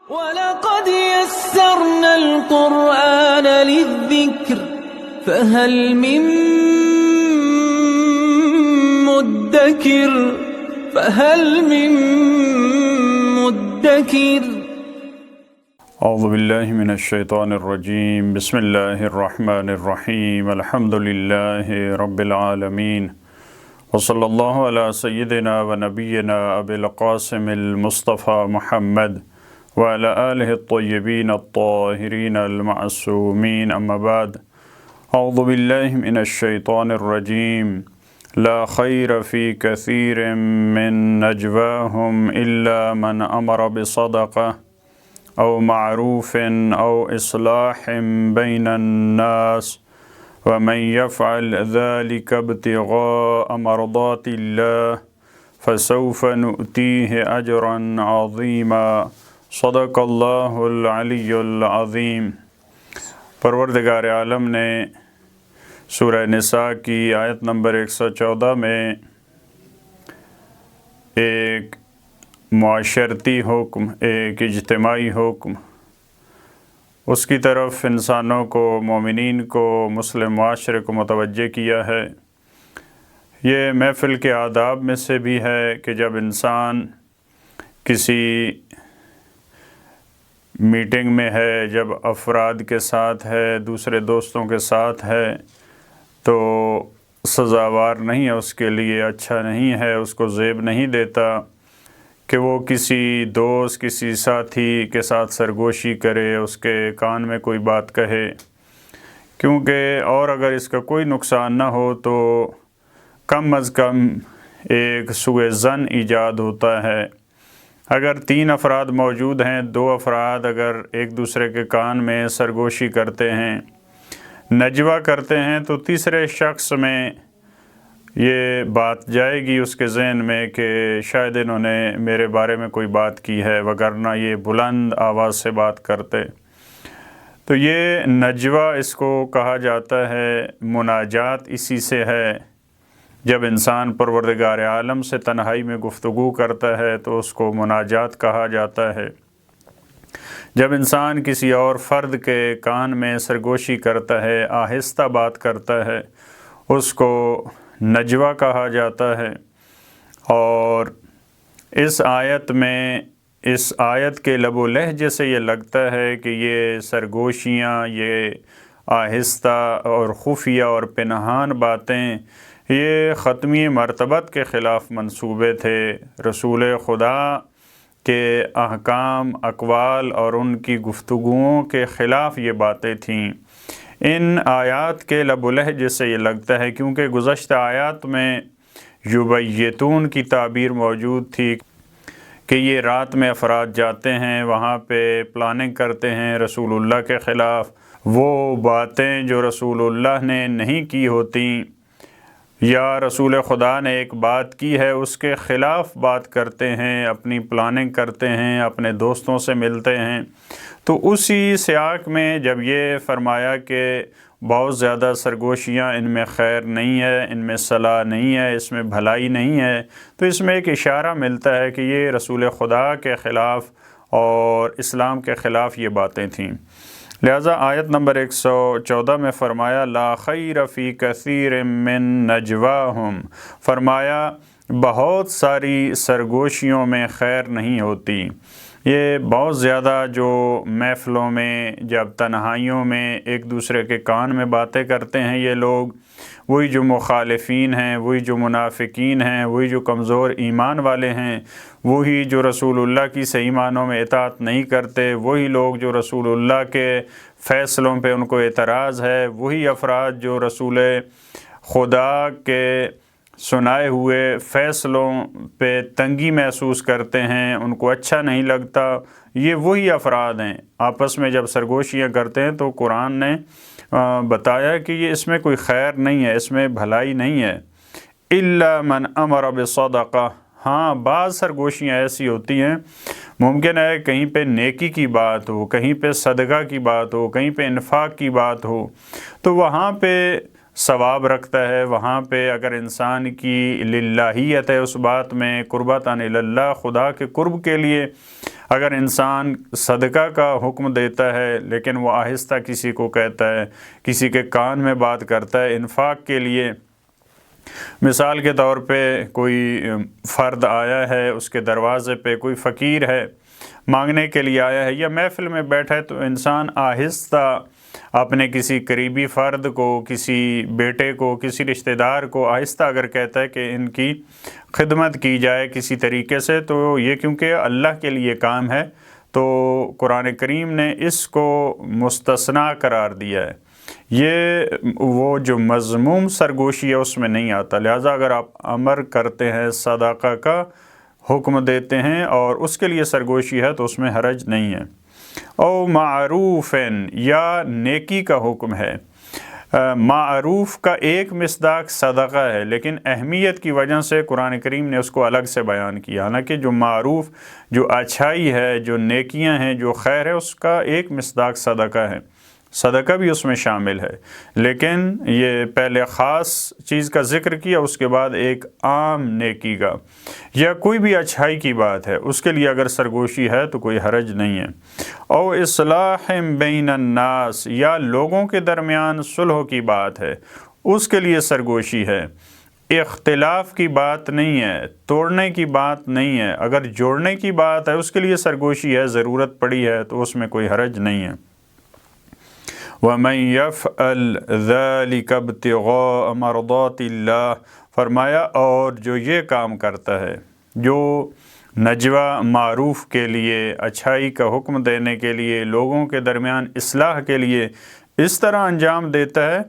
وَلَقَدْ يَسَّرْنَا الْقُرْآنَ لِلذِّكْرِ فَهَلْ مِن مُّدَّكِرٍ اعوذ باللہ من الشیطان الرجیم بسم اللہ الرحمن الرحیم الحمد للہ رب العالمین وصلی اللہ علی سیدنا و نبینا ابی القاسم المصطفى محمد وعلى آلہ الطیبین الطاہرین المعصومین اما بعد اعوذ باللہ من الشیطان الرجیم لا خیر فی کثیر من نجواہم الا من امر بصدقہ او معروف او اصلاح بین الناس ومن يفعل ذلك ابتغاء مرضات الله فسوف نؤتيه اجرا عظیما صدق اللہ العلی العظیم۔ پروردگار عالم نے سورہ نساء کی آیت نمبر 114 میں ایک معاشرتی حکم، ایک اجتماعی حکم، اس کی طرف انسانوں کو، مومنین کو، مسلم معاشرے کو متوجہ کیا ہے۔ یہ محفل کے آداب میں سے بھی ہے کہ جب انسان کسی میٹنگ میں ہے، جب افراد کے ساتھ ہے، دوسرے دوستوں کے ساتھ ہے، تو سزاوار نہیں ہے، اس کے لیے اچھا نہیں ہے، اس کو زیب نہیں دیتا کہ وہ کسی دوست، کسی ساتھی کے ساتھ سرگوشی کرے، اس کے کان میں کوئی بات کہے، کیونکہ اور اگر اس کا کوئی نقصان نہ ہو تو کم از کم ایک سوء ظن ایجاد ہوتا ہے۔ اگر 3 افراد موجود ہیں، 2 افراد اگر ایک دوسرے کے کان میں سرگوشی کرتے ہیں، نجوہ کرتے ہیں، تو تیسرے شخص میں یہ بات جائے گی اس کے ذہن میں کہ شاید انہوں نے میرے بارے میں کوئی بات کی ہے، وگرنہ یہ بلند آواز سے بات کرتے۔ تو یہ نجوہ اس کو کہا جاتا ہے، مناجات اسی سے ہے۔ جب انسان پروردگار عالم سے تنہائی میں گفتگو کرتا ہے تو اس کو مناجات کہا جاتا ہے۔ جب انسان کسی اور فرد کے کان میں سرگوشی کرتا ہے، آہستہ بات کرتا ہے، اس کو نجوہ کہا جاتا ہے۔ اور اس آیت میں، اس آیت کے لب و لہجے سے یہ لگتا ہے کہ یہ سرگوشیاں، یہ آہستہ اور خفیہ اور پنہان باتیں، یہ ختمی مرتبت کے خلاف منصوبے تھے، رسول خدا کے احکام، اقوال اور ان کی گفتگوؤں کے خلاف یہ باتیں تھیں۔ ان آیات کے لب و لہجے سے یہ لگتا ہے، کیونکہ گزشتہ آیات میں یبیتون کی تعبیر موجود تھی کہ یہ رات میں افراد جاتے ہیں، وہاں پہ پلاننگ کرتے ہیں رسول اللہ کے خلاف، وہ باتیں جو رسول اللہ نے نہیں کی ہوتی یا رسول خدا نے ایک بات کی ہے اس کے خلاف بات کرتے ہیں، اپنی پلاننگ کرتے ہیں، اپنے دوستوں سے ملتے ہیں۔ تو اسی سیاق میں جب یہ فرمایا کہ بہت زیادہ سرگوشیاں، ان میں خیر نہیں ہے، ان میں صلاح نہیں ہے، اس میں بھلائی نہیں ہے، تو اس میں ایک اشارہ ملتا ہے کہ یہ رسول خدا کے خلاف اور اسلام کے خلاف یہ باتیں تھیں۔ لہٰذا آیت نمبر 114 میں فرمایا لا خیر فی کثیر من نجواہم، فرمایا بہت ساری سرگوشیوں میں خیر نہیں ہوتی۔ یہ بہت زیادہ جو محفلوں میں، جب تنہائیوں میں ایک دوسرے کے کان میں باتیں کرتے ہیں یہ لوگ، وہی جو مخالفین ہیں، وہی جو منافقین ہیں، وہی جو کمزور ایمان والے ہیں، وہی جو رسول اللہ کی صحیح معنوں میں اطاعت نہیں کرتے، وہی لوگ جو رسول اللہ کے فیصلوں پہ ان کو اعتراض ہے، وہی افراد جو رسول خدا کے سنائے ہوئے فیصلوں پہ تنگی محسوس کرتے ہیں، ان کو اچھا نہیں لگتا، یہ وہی افراد ہیں۔ آپس میں جب سرگوشیاں کرتے ہیں تو قرآن نے بتایا کہ یہ اس میں کوئی خیر نہیں ہے، اس میں بھلائی نہیں ہے۔ الا من امر بصدقہ، ہاں بعض سرگوشیاں ایسی ہوتی ہیں، ممکن ہے کہیں پہ نیکی کی بات ہو، کہیں پہ صدقہ کی بات ہو، کہیں پہ انفاق کی بات ہو، تو وہاں پہ ثواب رکھتا ہے، وہاں پہ اگر انسان کی للہیت ہے اس بات میں، قربتاً اللہ، خدا کے قرب کے لیے اگر انسان صدقہ کا حکم دیتا ہے لیکن وہ آہستہ کسی کو کہتا ہے، کسی کے کان میں بات کرتا ہے انفاق کے لیے، مثال کے طور پہ کوئی فرد آیا ہے، اس کے دروازے پہ کوئی فقیر ہے مانگنے کے لیے آیا ہے، یا محفل میں بیٹھا ہے، تو انسان آہستہ اپنے کسی قریبی فرد کو، کسی بیٹے کو، کسی رشتہ دار کو آہستہ اگر کہتا ہے کہ ان کی خدمت کی جائے کسی طریقے سے، تو یہ کیونکہ اللہ کے لیے کام ہے تو قرآن کریم نے اس کو مستثنیٰ قرار دیا ہے، یہ وہ جو مذموم سرگوشی ہے اس میں نہیں آتا۔ لہٰذا اگر آپ امر کرتے ہیں، صدقہ کا حکم دیتے ہیں اور اس کے لیے سرگوشی ہے تو اس میں حرج نہیں ہے۔ او معروفن، یا نیکی کا حکم ہے۔ معروف کا ایک مصداق صدقہ ہے، لیکن اہمیت کی وجہ سے قرآن کریم نے اس کو الگ سے بیان کیا، حالانکہ جو معروف، جو اچھائی ہے، جو نیکیاں ہیں، جو خیر ہے، اس کا ایک مصداق صدقہ ہے، صدقہ بھی اس میں شامل ہے، لیکن یہ پہلے خاص چیز کا ذکر کیا، اس کے بعد ایک عام نیکی کا یا کوئی بھی اچھائی کی بات ہے اس کے لیے اگر سرگوشی ہے تو کوئی حرج نہیں ہے۔ او اصلاح بین الناس، یا لوگوں کے درمیان صلح کی بات ہے، اس کے لیے سرگوشی ہے، اختلاف کی بات نہیں ہے، توڑنے کی بات نہیں ہے، اگر جوڑنے کی بات ہے اس کے لیے سرگوشی ہے، ضرورت پڑی ہے تو اس میں کوئی حرج نہیں ہے۔ وَمَن يَفْعَلْ ذَلِكَ ابْتِغَاءَ مَرْضَاتِ اللَّهِ، فرمایا اور جو یہ کام کرتا ہے، جو نجوہ معروف کے لیے، اچھائی کا حکم دینے کے لیے، لوگوں کے درمیان اصلاح کے لیے اس طرح انجام دیتا ہے،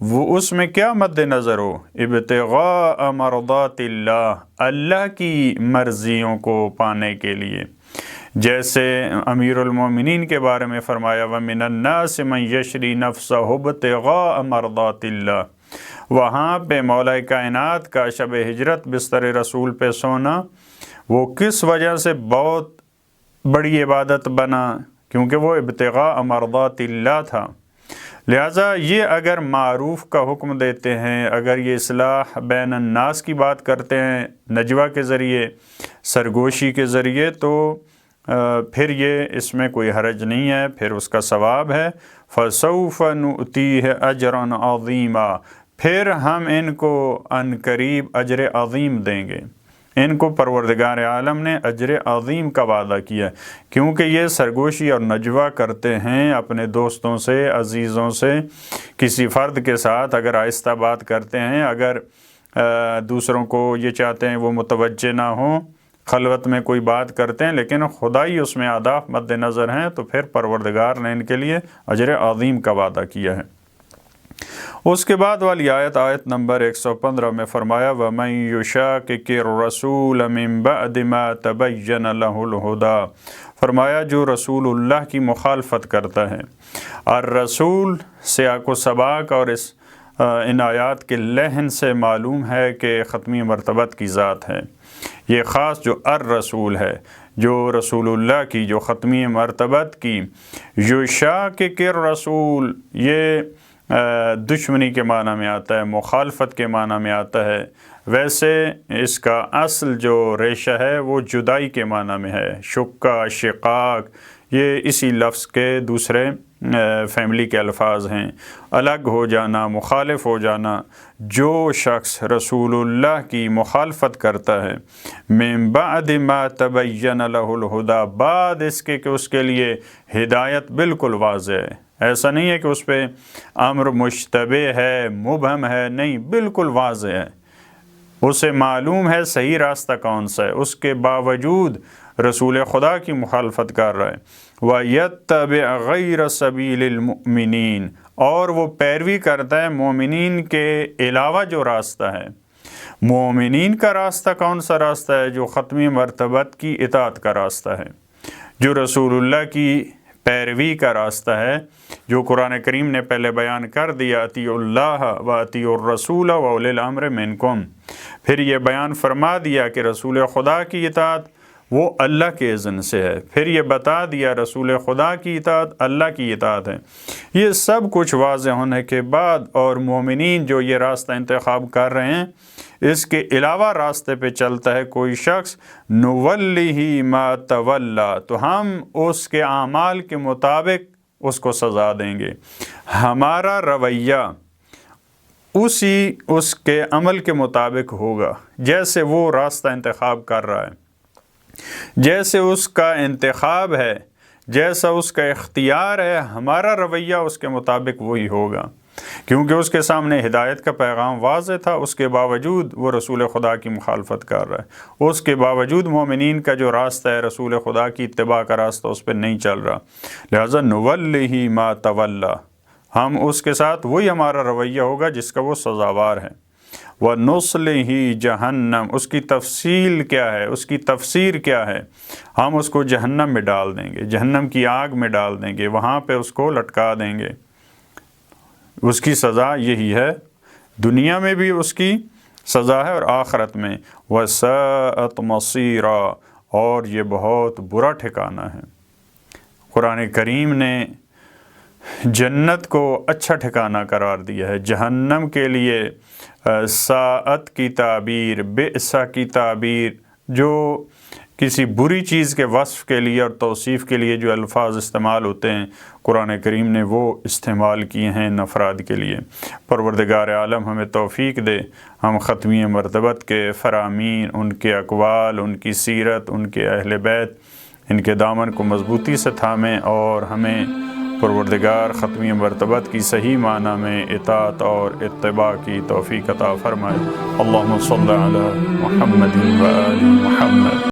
وہ اس میں کیا مد نظر ہو؟ ابتغاء مرضات اللہ، اللہ کی مرضیوں کو پانے کے لیے، جیسے امیر المومنین کے بارے میں فرمایا وَمِنَ النَّاسِ مَن يَشْرِي نَفْسَهُ ابْتِغَاءَ مَرْضَاتِ اللَّهِ، وہاں پہ مولا کائنات کا شب ہجرت بستر رسول پہ سونا وہ کس وجہ سے بہت بڑی عبادت بنا؟ کیونکہ وہ ابتغاء مرضات اللہ تھا۔ لہٰذا یہ اگر معروف کا حکم دیتے ہیں، اگر یہ اصلاح بین الناس کی بات کرتے ہیں نجوہ کے ذریعے، سرگوشی کے ذریعے، تو پھر یہ اس میں کوئی حرج نہیں ہے، پھر اس کا ثواب ہے۔ فَسَوْفَ نُؤْتِيهِ أَجْرًا عَظِيمًا، پھر ہم ان کو عن قریب اجر عظیم دیں گے، ان کو پروردگار عالم نے اجر عظیم کا وعدہ کیا، کیونکہ یہ سرگوشی اور نجوہ کرتے ہیں اپنے دوستوں سے، عزیزوں سے، کسی فرد کے ساتھ اگر آہستہ بات کرتے ہیں، اگر دوسروں کو یہ چاہتے ہیں وہ متوجہ نہ ہوں، خلوت میں کوئی بات کرتے ہیں لیکن خدائی اس میں اہداف مد نظر ہیں، تو پھر پروردگار نے ان کے لیے اجر عظیم کا وعدہ کیا ہے۔ اس کے بعد والی آیت نمبر 115 میں فرمایا وَمَن يُشَاقِقِ الرَّسُولَ مِن بَعْدِ مَا تَبَيَّنَ لَهُ الْهُدَى، فرمایا جو رسول اللہ کی مخالفت کرتا ہے۔ الرسول سیاق و سباق اور ان آیات کے لحن سے معلوم ہے کہ ختمی مرتبت کی ذات ہے، یہ خاص جو الرسول ہے، جو رسول اللہ کی، جو ختمی مرتبت کی۔ یشاقق الرسول، یہ دشمنی کے معنی میں آتا ہے، مخالفت کے معنی میں آتا ہے، ویسے اس کا اصل جو ریشہ ہے وہ جدائی کے معنی میں ہے، شقہ، شقاق، یہ اسی لفظ کے دوسرے فیملی کے الفاظ ہیں، الگ ہو جانا، مخالف ہو جانا۔ جو شخص رسول اللہ کی مخالفت کرتا ہے من بعد ما تبین لہ الہدی، بعد اس کے کہ اس کے لیے ہدایت بالکل واضح ہے، ایسا نہیں ہے کہ اس پہ امر مشتبہ ہے، مبہم ہے، نہیں، بالکل واضح ہے، اسے معلوم ہے صحیح راستہ کون سا ہے، اس کے باوجود رسول خدا کی مخالفت کر رہا ہے۔ وَيَتَّبِعْ غَيْرَ سَبِيلِ الْمُؤْمِنِينَ، اور وہ پیروی کرتا ہے مومنین کے علاوہ جو راستہ ہے۔ مومنین کا راستہ کون سا راستہ ہے؟ جو ختمی مرتبت کی اطاعت کا راستہ ہے، جو رسول اللہ کی پیروی کا راستہ ہے، جو قرآن کریم نے پہلے بیان کر دیا اطیعوا اللہ و اطیعوا الرسول و اولی الامر منکم، پھر یہ بیان فرما دیا کہ رسول خدا کی اطاعت، وہ اللہ کے اذن سے ہے۔ پھر یہ بتا دیا رسول خدا کی اطاعت اللہ کی اطاعت ہے۔ یہ سب کچھ واضح ہونے کے بعد اور مومنین جو یہ راستہ انتخاب کر رہے ہیں اس کے علاوہ راستے پہ چلتا ہے کوئی شخص، نولیہ ما تولا، تو ہم اس کے اعمال کے مطابق اس کو سزا دیں گے۔ ہمارا رویہ اس کے عمل کے مطابق ہوگا، جیسے وہ راستہ انتخاب کر رہا ہے، جیسے اس کا انتخاب ہے، جیسا اس کا اختیار ہے، ہمارا رویہ اس کے مطابق وہی ہوگا، کیونکہ اس کے سامنے ہدایت کا پیغام واضح تھا، اس کے باوجود وہ رسول خدا کی مخالفت کر رہا ہے، اس کے باوجود مومنین کا جو راستہ ہے رسول خدا کی اتباع کا راستہ اس پہ نہیں چل رہا، لہذا نولیہ ما تولا، ہم اس کے ساتھ وہی ہمارا رویہ ہوگا جس کا وہ سزاوار ہے۔ وَنُصْلِهِ جہنم، اس کی تفصیل کیا ہے، اس کی تفسیر کیا ہے، ہم اس کو جہنم میں ڈال دیں گے، جہنم کی آگ میں ڈال دیں گے، وہاں پہ اس کو لٹکا دیں گے۔ اس کی سزا یہی ہے، دنیا میں بھی اس کی سزا ہے اور آخرت میں۔ وَسَاءَتْ مَصِيرًا، اور یہ بہت برا ٹھکانہ ہے۔ قرآن کریم نے جنت کو اچھا ٹھکانہ قرار دیا ہے، جہنم کے لیے ساعت کی تعبیر، بئسا کی تعبیر، جو کسی بری چیز کے وصف کے لیے اور توصیف کے لیے جو الفاظ استعمال ہوتے ہیں قرآن کریم نے وہ استعمال کیے ہیں ان افراد کے لیے۔ پروردگار عالم ہمیں توفیق دے، ہم ختمی مرتبت کے فرامین، ان کے اقوال، ان کی سیرت، ان کے اہل بیت، ان کے دامن کو مضبوطی سے تھامیں اور ہمیں پروردگار ختمی مرتبت کی صحیح معنی میں اطاعت اور اتباع کی توفیق عطا فرمائے۔ اللہم صلی علی محمد و آل محمد۔